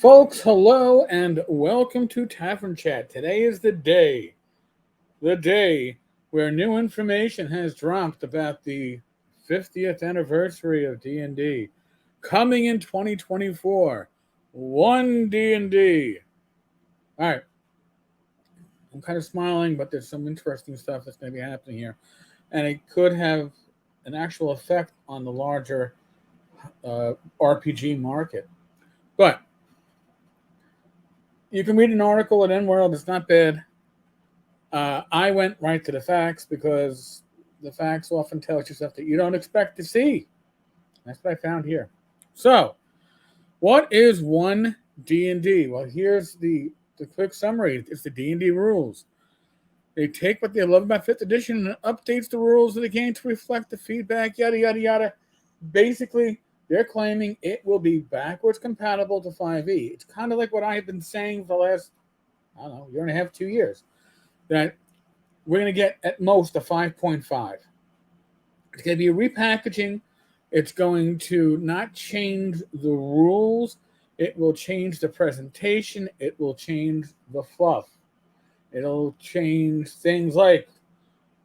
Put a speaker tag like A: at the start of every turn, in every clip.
A: Folks, hello and welcome to Tavern Chat. Today is the day where new information has dropped about the 50th anniversary of D&D coming in 2024. One D&D. All right, I'm kind of smiling, but there's some interesting stuff that's going to be happening here, and it could have an actual effect on the larger RPG market. But you can read an article at N-World. It's not bad. I went right to the facts because the facts often tell you stuff that you don't expect to see. That's what I found here. So, what is one D&D? Well, here's the quick summary. It's the D&D rules. They take what they love about 5th edition and updates the rules of the game to reflect the feedback, yada, yada, yada. Basically, they're claiming it will be backwards compatible to 5e. It's kind of like what I've been saying for the last, I don't know, year and a half, 2 years. That we're going to get at most a 5.5. It's going to be a repackaging. It's going to not change the rules. It will change the presentation. It will change the fluff. It'll change things like,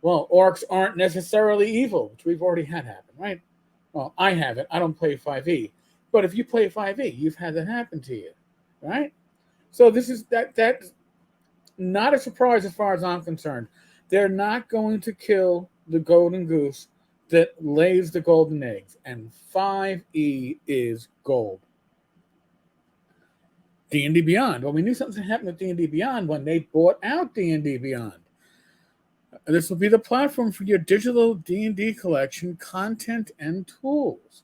A: well, orcs aren't necessarily evil, which we've already had happen, right? Well, I haven't. I don't play 5e. But if you play 5e, you've had that happen to you, right? So this is that's not a surprise as far as I'm concerned. They're not going to kill the golden goose that lays the golden eggs, and 5e is gold. D&D Beyond. Well, we knew something happened with D&D Beyond when they bought out D&D Beyond. This will be the platform for your digital D&D collection, content, and tools.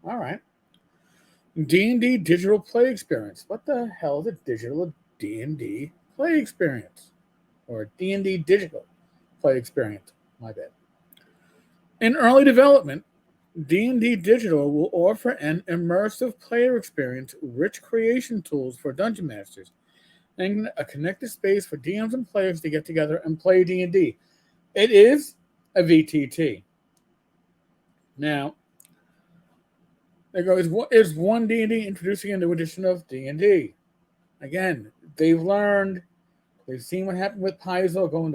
A: All right. D&D digital play experience. What the hell is a digital D&D play experience? Or D&D digital play experience. My bad. In early development, D&D Digital will offer an immersive player experience, rich creation tools for dungeon masters, and a connected space for DMs and players to get together and play D&D. It is a VTT. Now, there goes, what is one D&D introducing a new edition of D&D? Again, they've learned, they've seen what happened with Paizo, going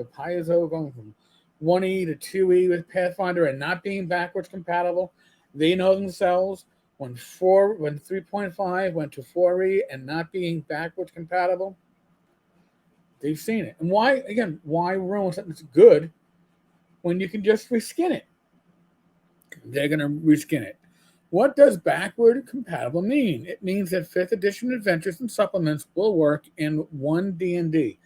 A: from 1E to 2E with Pathfinder and not being backwards compatible. They know themselves when 3.5 went to 4E and not being backwards compatible. They've seen it. And why ruin something that's good when you can just reskin it? They're going to reskin it. What does backward compatible mean? It means that 5th edition adventures and supplements will work in one D&D,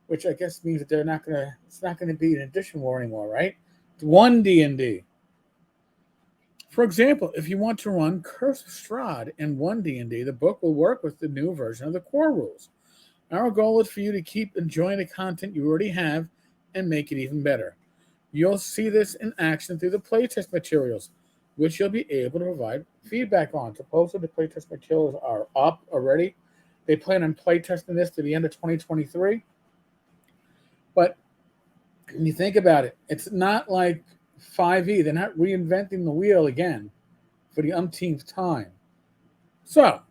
A: which I guess means that it's not going to be an edition war anymore, right? It's one D&D. For example, if you want to run Curse of Strahd in one D&D, the book will work with the new version of the core rules. Our goal is for you to keep enjoying the content you already have and make it even better. You'll see this in action through the playtest materials, which you'll be able to provide feedback on. Supposedly the playtest materials are up already. They plan on playtesting this to the end of 2023. But when you think about it, it's not like 5e. They're not reinventing the wheel again for the umpteenth time. So,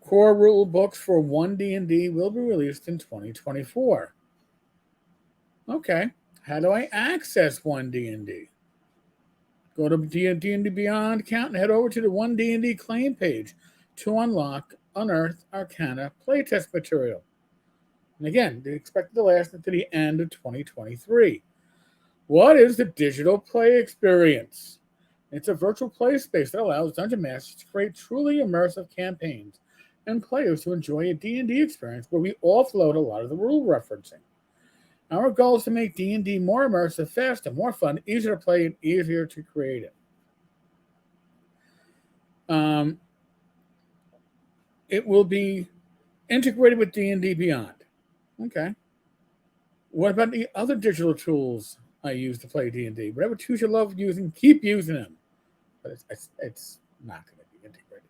A: core rule books for 1D&D will be released in 2024. Okay, how do I access 1D&D? Go to D&D Beyond account and head over to the 1D&D claim page to unlock Unearth Arcana playtest material. And again, they expect it to last until the end of 2023. What is the digital play experience? It's a virtual play space that allows dungeon masters to create truly immersive campaigns and players to enjoy a D&D experience where we offload a lot of the rule referencing. Our goal is to make D&D more immersive, faster, more fun, easier to play, and easier to create it. It will be integrated with D&D Beyond. Okay. What about the other digital tools I use to play D&D? Whatever tools you love using, keep using them. But it's not going to be integrated.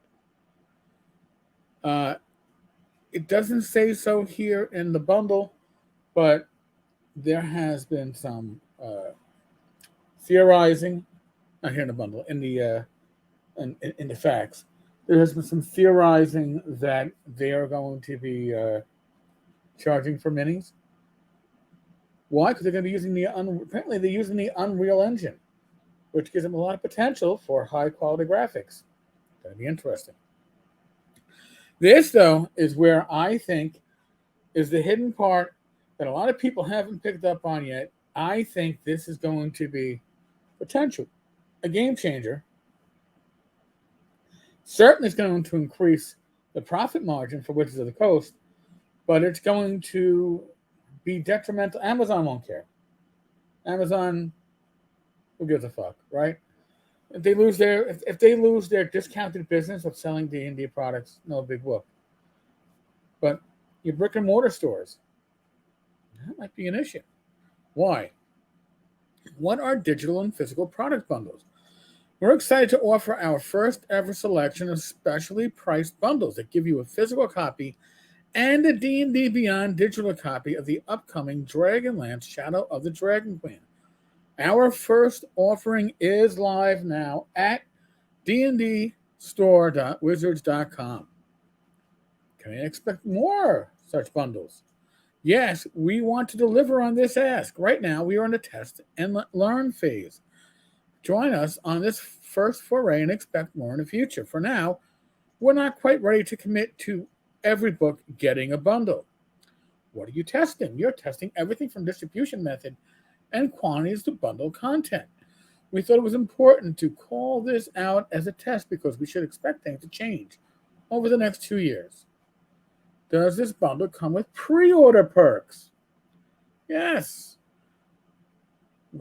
A: It doesn't say so here in the bundle, but there has been some theorizing, not here in the bundle, in the facts. There has been some theorizing that they are going to be charging for minis. Why? Because they're going to be using apparently they're using the Unreal Engine, which gives them a lot of potential for high quality graphics. Going to be interesting. This, though, is where I think is the hidden part that a lot of people haven't picked up on yet. I think this is going to be potential a game changer. Certainly, it's going to increase the profit margin for Wizards of the Coast, but it's going to be detrimental. Amazon won't care. Amazon, who gives a fuck, right? If they lose their discounted business of selling D&D products, no big whoop. But your brick and mortar stores, that might be an issue. Why? What are digital and physical product bundles? We're excited to offer our first ever selection of specially priced bundles that give you a physical copy and a D&D Beyond digital copy of the upcoming Dragonlance Shadow of the Dragon Queen. Our first offering is live now at dndstore.wizards.com. Can I expect more such bundles? Yes, we want to deliver on this ask. Right now, we are in the test and learn phase. Join us on this first foray and expect more in the future. For now, we're not quite ready to commit to every book getting a bundle. What are you testing? You're testing everything from distribution method and quantities to bundle content. We thought it was important to call this out as a test because we should expect things to change over the next 2 years. Does this bundle come with pre-order perks? Yes.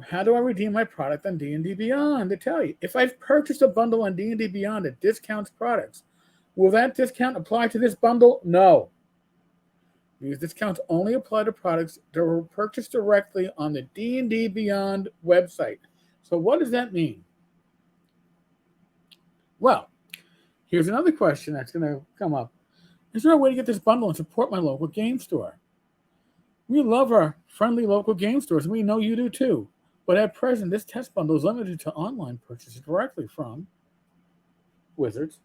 A: How do I redeem my product on D&D Beyond? They tell you. If I've purchased a bundle on D&D Beyond that discounts products, will that discount apply to this bundle? No. These discounts only apply to products that were purchased directly on the D&D Beyond website. So what does that mean? Well, here's another question that's going to come up. Is there a way to get this bundle and support my local game store? We love our friendly local game stores, and we know you do too. But at present, this test bundle is limited to online purchases directly from Wizards.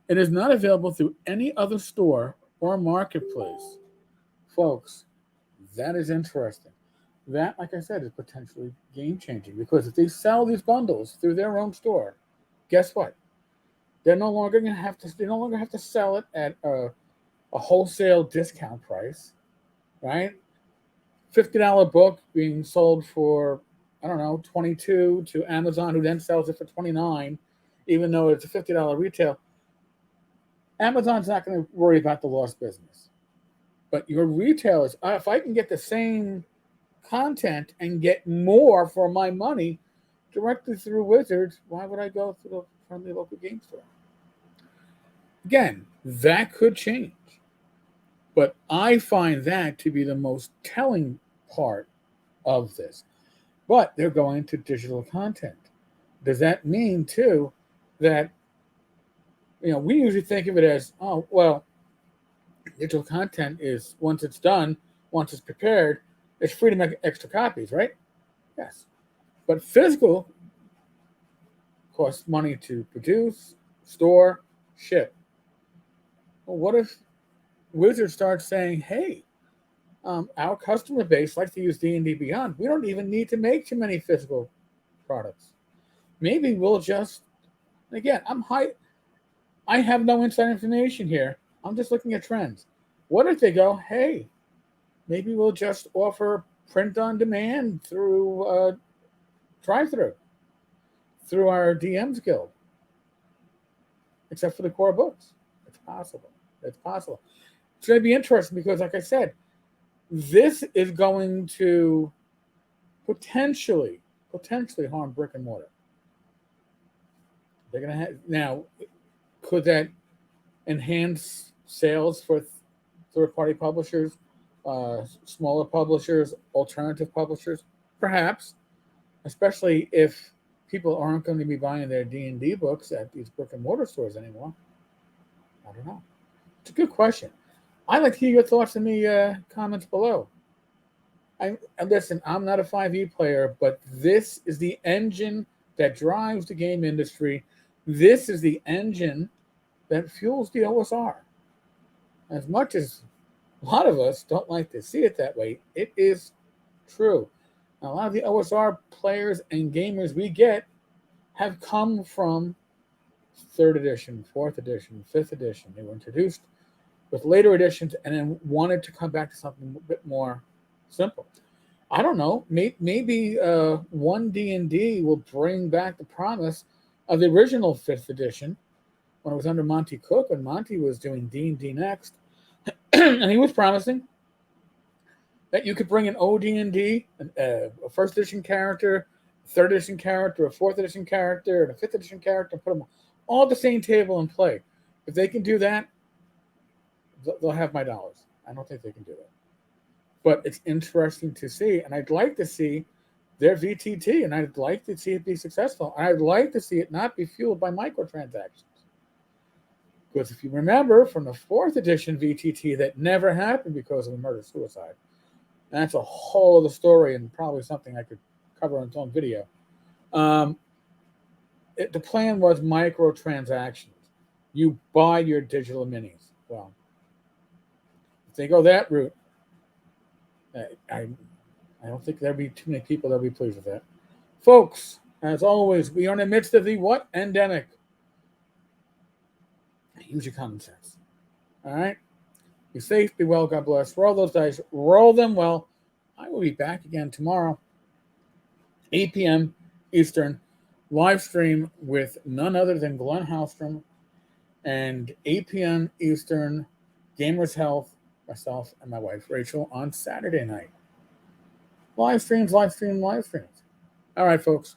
A: It is not available through any other store or marketplace. Folks, that is interesting. That, like I said, is potentially game-changing because if they sell these bundles through their own store, guess what? They're no longer going to have to. They no longer have to sell it at a wholesale discount price, right? $50 book being sold for, I don't know, $22 to Amazon, who then sells it for $29, even though it's a $50 retail. Amazon's not going to worry about the lost business. But your retailers, if I can get the same content and get more for my money directly through Wizards, why would I go to the friendly local game store? Again, that could change. But I find that to be the most telling part of this. But they're going to digital content. Does that mean, too, that, we usually think of it as, oh, well, digital content is, once it's done, once it's prepared, it's free to make extra copies, right? Yes. But physical costs money to produce, store, ship. Well, what if Wizards starts saying, hey, our customer base likes to use D&D Beyond. We don't even need to make too many physical products. Maybe we'll just, again, I have no inside information here. I'm just looking at trends. What if they go, hey, maybe we'll just offer print on demand through drive-through, through our DM's Guild, except for the core books. It's possible. It's possible. It's going to be interesting because, like I said, this is going to potentially harm brick and mortar. They're going to have, now, could that enhance sales for third-party publishers, smaller publishers, alternative publishers? Perhaps, especially if people aren't going to be buying their D&D books at these brick and mortar stores anymore. I don't know. It's a good question. I'd like to hear your thoughts in the comments below. Listen, I'm not a 5e player, but this is the engine that drives the game industry. This is the engine that fuels the OSR. As much as a lot of us don't like to see it that way, it is true. A lot of the OSR players and gamers we get have come from 3rd edition, 4th edition, 5th edition. They were introduced with later editions and then wanted to come back to something a bit more simple. I don't know. Maybe one D&D will bring back the promise of the original 5th edition when it was under Monty Cook, when Monty was doing D&D Next. And he was promising that you could bring an OD&D, a 1st edition character, 3rd edition character, a 4th edition character, and a 5th edition character, and put them all at the same table and play. If they can do that, they'll have my dollars. I don't think they can do that. But it's interesting to see, and I'd like to see their VTT, and I'd like to see it be successful. And I'd like to see it not be fueled by microtransactions. Because if you remember from the 4th edition VTT, that never happened because of a murder-suicide. And that's a whole other story and probably something I could cover on its own video. The plan was microtransactions. You buy your digital minis. Well, if they go that route, I don't think there'll be too many people that'll be pleased with that. Folks, as always, we are in the midst of the what? Endemic. Use your common sense. All right? Be safe, be well, God bless. Roll those dice, roll them well. I will be back again tomorrow, 8 p.m. Eastern, live stream with none other than Glenn Hallstrom, and 8 p.m. Eastern, Gamers Health, myself, and my wife, Rachel, on Saturday night. Live streams. All right, folks.